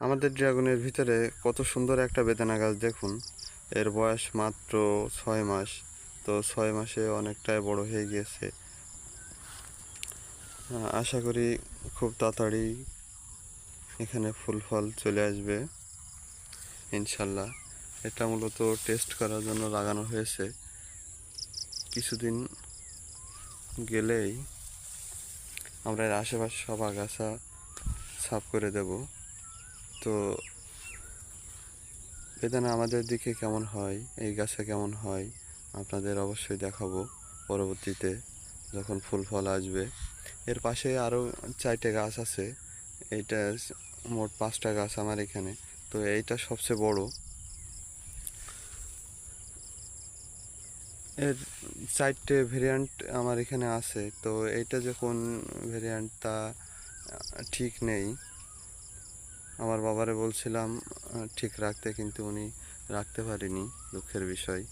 আমাদের ড্রাগনের ভিতরে কত সুন্দর একটা বেদানা গাছ দেখুন। এর বয়স মাত্র 6 মাস। তো 6 মাসে অনেকটাই বড় হয়ে গিয়েছে। আশা করি খুব তাড়াতাড়ি এখানে ফুল ফল চলে আসবে ইনশাল্লাহ। এটা মূলত টেস্ট করার জন্য লাগানো হয়েছে। কিছুদিন গেলেই আমরা এর আশেপাশে সব আগাছা সাফ করে দেব। তো বেদানা আমাদের দিকে কেমন হয়, এই গাছে কেমন হয় আপনাদের অবশ্যই দেখাবো পরবর্তীতে যখন ফুল ফল আসবে। এর পাশে আরও 4টে গাছ আছে। এইটা মোট 5টা গাছ আমার এখানে। তো এইটা সবচেয়ে বড়। এর 4টে ভেরিয়েন্ট আমার এখানে আছে। তো এইটা যে কোন ভেরিয়েন্ট তা ঠিক নেই। আমার বাবারে বলছিলাম ঠিক রাখতে, কিন্তু উনি রাখতে পারেনি, দুঃখের বিষয়।